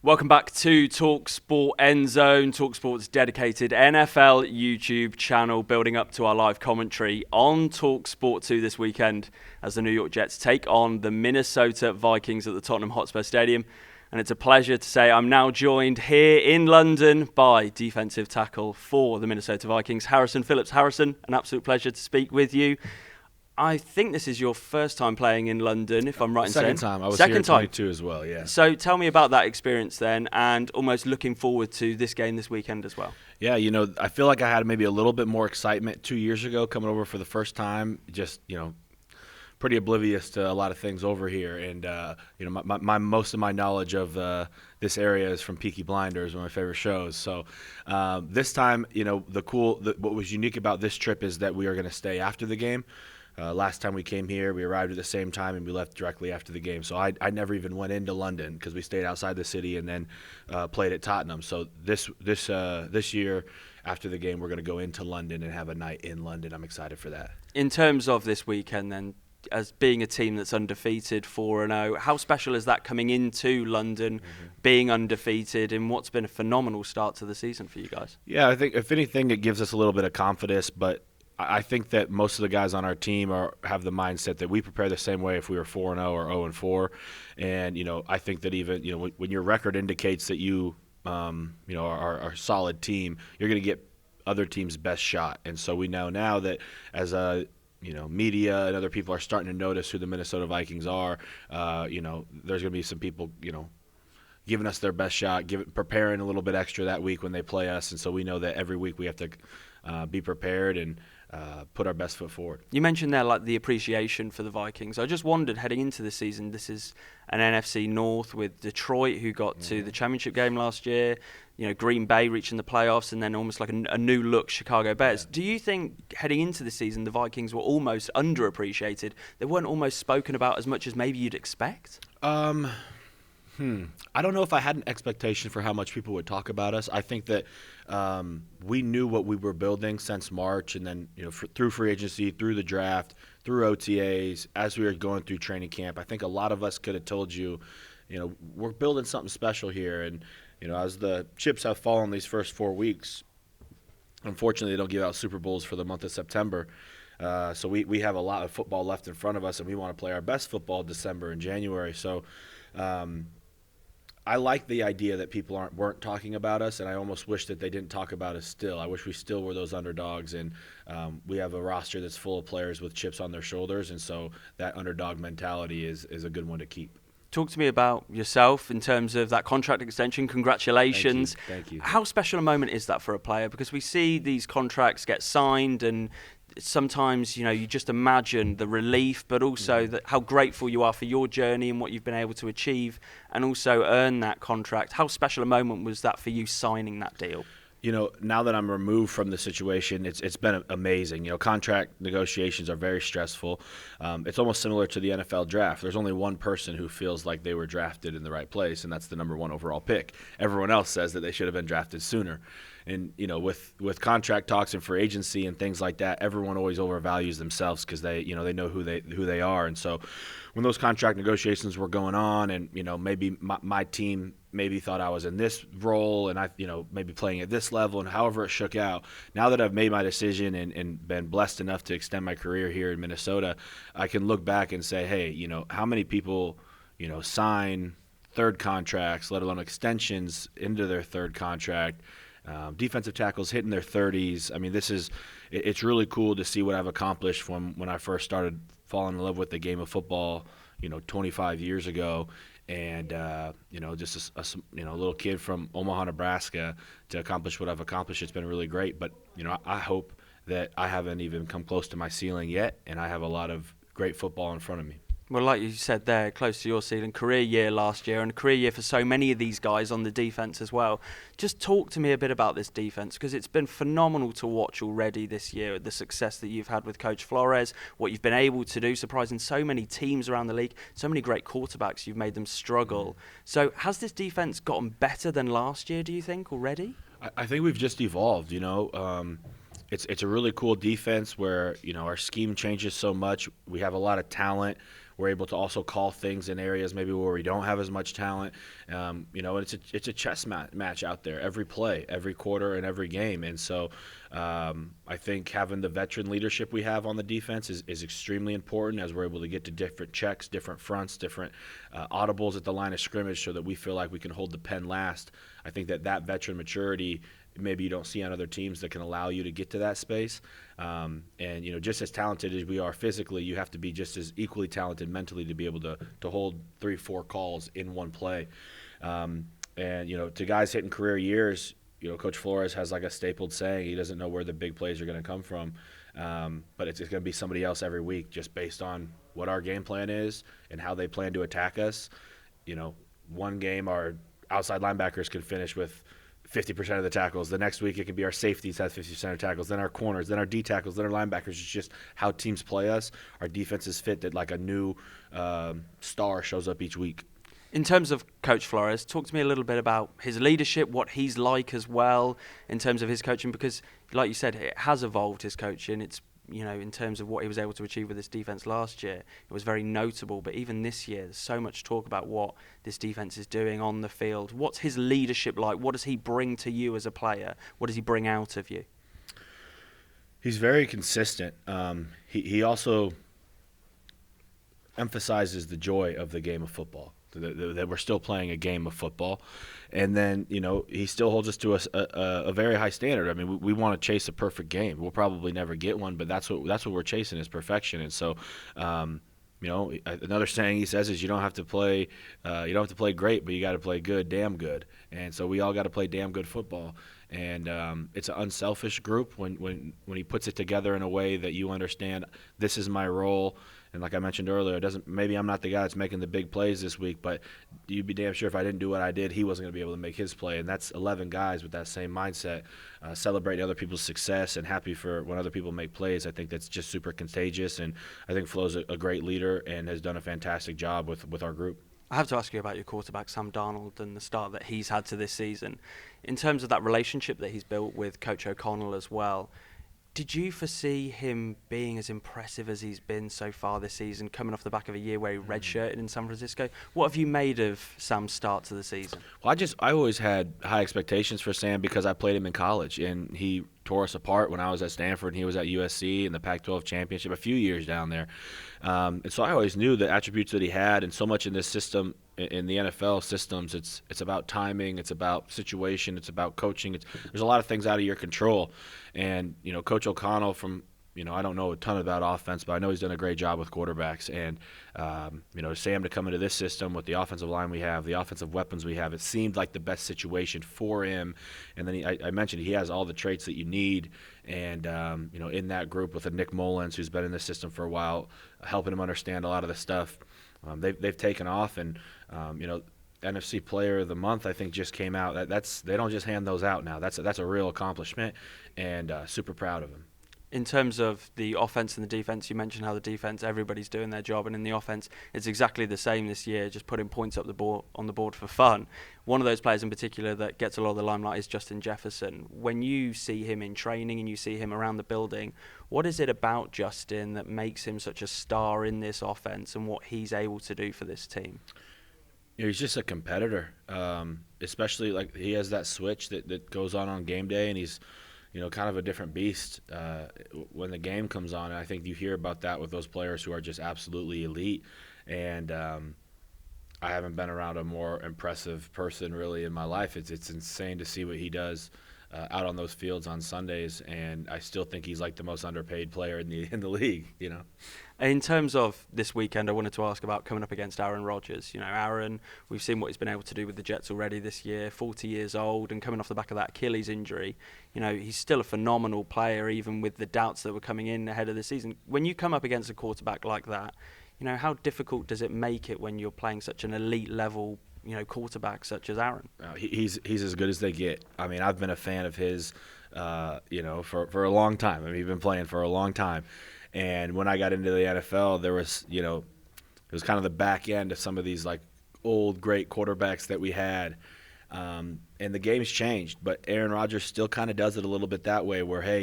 Welcome back to talkSPORT End Zone, talkSPORT's dedicated NFL YouTube channel, building up to our live commentary on talkSPORT 2 this weekend as the New York Jets take on the Minnesota Vikings at the Tottenham Hotspur Stadium. And it's a pleasure to say I'm now joined here in London by defensive tackle for the Minnesota Vikings, Harrison Phillips. Harrison, an absolute pleasure to speak with you. I think this is your first time playing in London, if I'm right in saying. Second time. I was here in 22 as well, yeah. So tell me about that experience then, and almost looking forward to this game this weekend as well. Yeah, I feel like I had maybe a little bit more excitement 2 years ago coming over for the first time, just, pretty oblivious to a lot of things over here. And, my most of my knowledge of this area is from Peaky Blinders, one of my favorite shows. So this time, what was unique about this trip is that we are going to stay after the game. Last time we came here, we arrived at the same time and we left directly after the game. So I never even went into London because we stayed outside the city and then played at Tottenham. So this year, after the game, we're going to go into London and have a night in London. I'm excited for that. In terms of this weekend then, as being a team that's undefeated 4-0, how special is that coming into London, being undefeated, and what's been a phenomenal start to the season for you guys? Yeah, I think if anything, it gives us a little bit of confidence, but I think that most of the guys on our team have the mindset that we prepare the same way if we were 4-0 or 0-4. And, I think that even, when your record indicates that you, are a solid team, you're going to get other teams' best shot. And so we know now that as media and other people are starting to notice who the Minnesota Vikings are, there's going to be some people, giving us their best shot, preparing a little bit extra that week when they play us. And so we know that every week we have to be prepared and put our best foot forward. You mentioned there the appreciation for the Vikings. I just wondered, heading into the season, this is an NFC North with Detroit, who got to the championship game last year, Green Bay reaching the playoffs, and then almost like a new look Chicago Bears. Do you think heading into the season the Vikings were almost underappreciated? They weren't almost spoken about as much as maybe you'd expect? I don't know if I had an expectation for how much people would talk about us. I think that we knew what we were building since March, and then through free agency, through the draft, through OTAs, as we were going through training camp. I think a lot of us could have told you, we're building something special here. And as the chips have fallen these first 4 weeks, unfortunately, they don't give out Super Bowls for the month of September. So we have a lot of football left in front of us, and we want to play our best football December and January. So I like the idea that people weren't talking about us, and I almost wish that they didn't talk about us still. I wish we still were those underdogs, and we have a roster that's full of players with chips on their shoulders, and so that underdog mentality is a good one to keep. Talk to me about yourself in terms of that contract extension. Congratulations. Thank you. How special a moment is that for a player? Because we see these contracts get signed, and sometimes, you just imagine the relief, but also how grateful you are for your journey and what you've been able to achieve and also earn that contract. How special a moment was that for you signing that deal? Now that I'm removed from the situation, it's been amazing. Contract negotiations are very stressful. It's almost similar to the NFL draft. There's only one person who feels like they were drafted in the right place, and that's the number 1 overall pick. Everyone else says that they should have been drafted sooner. And, with contract talks and free agency and things like that, everyone always overvalues themselves because they know who they are. And so when those contract negotiations were going on and, maybe my team maybe thought I was in this role and I, maybe playing at this level and however it shook out, now that I've made my decision and been blessed enough to extend my career here in Minnesota, I can look back and say, hey, how many people, sign third contracts, let alone extensions into their third contract, defensive tackles hitting their 30s. I mean, it's really cool to see what I've accomplished from when I first started falling in love with the game of football, 25 years ago. And, just a little kid from Omaha, Nebraska to accomplish what I've accomplished. It's been really great. But, I hope that I haven't even come close to my ceiling yet, and I have a lot of great football in front of me. Well, like you said there, close to your ceiling, career year last year and a career year for so many of these guys on the defense as well. Just talk to me a bit about this defense, because it's been phenomenal to watch already this year, the success that you've had with Coach Flores, what you've been able to do, surprising so many teams around the league, so many great quarterbacks, you've made them struggle. So has this defense gotten better than last year, do you think, already? I think we've just evolved, It's a really cool defense where, our scheme changes so much. We have a lot of talent. we're able to also call things in areas maybe where we don't have as much talent. It's a chess match out there every play, every quarter, and every game. And so I think having the veteran leadership we have on the defense is extremely important as we're able to get to different checks, different fronts, different audibles at the line of scrimmage so that we feel like we can hold the pen last. I think that veteran maturity maybe you don't see on other teams that can allow you to get to that space. Just as talented as we are physically, you have to be just as equally talented mentally to be able to hold 3-4 calls in one play. To guys hitting career years, Coach Flores has like a stapled saying, he doesn't know where the big plays are going to come from. But it's going to be somebody else every week just based on what our game plan is and how they plan to attack us. One game our outside linebackers can finish with 50% of the tackles. The next week it could be our safeties has 50% of tackles, then our corners, then our D tackles, then our linebackers. It's just how teams play us. Our defense is fit that like a new star shows up each week. In terms of Coach Flores, talk to me a little bit about his leadership, what he's like as well in terms of his coaching, because like you said, it has evolved his coaching. It's in terms of what he was able to achieve with this defense last year, it was very notable. But even this year, there's so much talk about what this defense is doing on the field. What's his leadership like? What does he bring to you as a player? What does he bring out of you? He's very consistent. He also emphasizes the joy of the game of football, that we're still playing a game of football. And then, he still holds us to a very high standard. I mean, we want to chase a perfect game. We'll probably never get one, but that's what we're chasing is perfection. And so, another saying he says is you don't have to play great, but you got to play good, damn good. And so we all got to play damn good football. And it's an unselfish group when he puts it together in a way that you understand this is my role. And like I mentioned earlier, maybe I'm not the guy that's making the big plays this week, but you'd be damn sure if I didn't do what I did, he wasn't going to be able to make his play. And that's 11 guys with that same mindset, celebrating other people's success and happy for when other people make plays. I think that's just super contagious. And I think Flo's a great leader and has done a fantastic job with our group. I have to ask you about your quarterback, Sam Darnold, and the start that he's had to this season. In terms of that relationship that he's built with Coach O'Connell as well, did you foresee him being as impressive as he's been so far this season, coming off the back of a year where he redshirted in San Francisco? What have you made of Sam's start to the season? Well, I always had high expectations for Sam because I played him in college, and he tore us apart when I was at Stanford and he was at USC in the Pac-12 championship a few years down there. And so I always knew the attributes that he had, and so much in this system, in the NFL systems, it's about timing, it's about situation, it's about coaching. There's a lot of things out of your control. And, Coach O'Connell I don't know a ton about offense, but I know he's done a great job with quarterbacks. And, Sam to come into this system with the offensive line we have, the offensive weapons we have, it seemed like the best situation for him. And then I mentioned he has all the traits that you need. And, in that group with a Nick Mullins, who's been in this system for a while, helping him understand a lot of the stuff, they've taken off. And, NFC Player of the Month, I think, just came out. They don't just hand those out now. That's a real accomplishment, and super proud of him. In terms of the offense and the defense, you mentioned how the defense, everybody's doing their job, and in the offense, it's exactly the same this year, just putting points up on the board for fun. One of those players in particular that gets a lot of the limelight is Justin Jefferson. When you see him in training and you see him around the building, what is it about Justin that makes him such a star in this offense and what he's able to do for this team? He's just a competitor, especially like he has that switch that goes on game day, and he's kind of a different beast when the game comes on. And I think you hear about that with those players who are just absolutely elite. And I haven't been around a more impressive person really in my life. It's insane to see what he does out on those fields on Sundays, and I still think he's like the most underpaid player in the league. In terms of this weekend, I wanted to ask about coming up against Aaron Rodgers. Aaron, we've seen what he's been able to do with the Jets already this year, 40 years old, and coming off the back of that Achilles injury, he's still a phenomenal player, even with the doubts that were coming in ahead of the season. When you come up against a quarterback like that, how difficult does it make it when you're playing such an elite level, quarterback such as Aaron? He's as good as they get. I mean, I've been a fan of his, for a long time. I mean, he's been playing for a long time. And when I got into the NFL, there was, it was kind of the back end of some of these like old great quarterbacks that we had. And the game's changed, but Aaron Rodgers still kind of does it a little bit that way where, hey,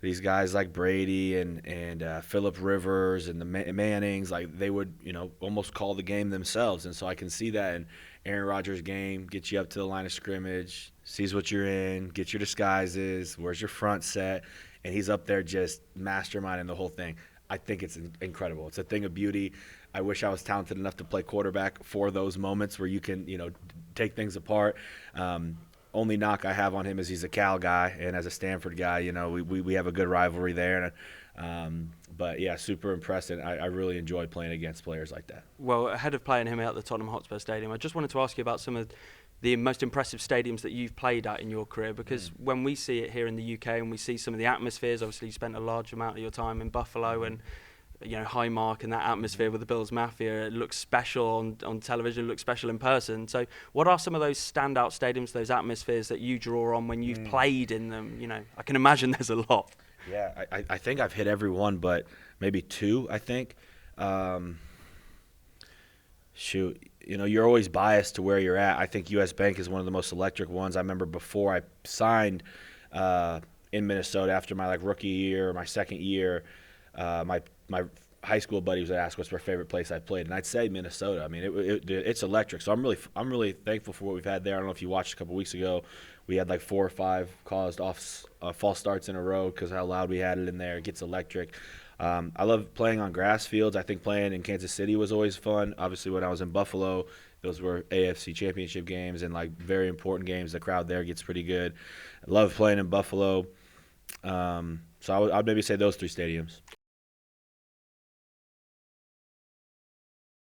these guys like Brady and Philip Rivers and the Mannings, like they would, almost call the game themselves. And so I can see that in Aaron Rodgers' game, get you up to the line of scrimmage, sees what you're in, get your disguises, where's your front set, and he's up there just masterminding the whole thing. I think it's incredible. It's a thing of beauty. I wish I was talented enough to play quarterback for those moments where you can, take things apart. Only knock I have on him is he's a Cal guy, and as a Stanford guy, we have a good rivalry there. But yeah, super impressed, and I really enjoy playing against players like that. Well, ahead of playing him at the Tottenham Hotspur Stadium, I just wanted to ask you about some of the most impressive stadiums that you've played at in your career, because when we see it here in the UK and we see some of the atmospheres, obviously you spent a large amount of your time in Buffalo and Highmark and that atmosphere with the Bills Mafia, it looks special on television, it looks special in person. So what are some of those standout stadiums, those atmospheres that you draw on when you've played in them? I can imagine there's a lot. Yeah, I think I've hit every one, but maybe two, I think. You're always biased to where you're at. I think U.S. Bank is one of the most electric ones. I remember before I signed in Minnesota after my rookie year, my second year, my high school buddies would ask what's my favorite place I played, and I'd say Minnesota. I mean, it's electric. So I'm really thankful for what we've had there. I don't know if you watched a couple weeks ago. We had 4 or 5 caused false starts in a row because how loud we had it in there. It gets electric. I love playing on grass fields. I think playing in Kansas City was always fun. Obviously, when I was in Buffalo, those were AFC Championship games and very important games. The crowd there gets pretty good. I love playing in Buffalo. So I'd maybe say those 3 stadiums.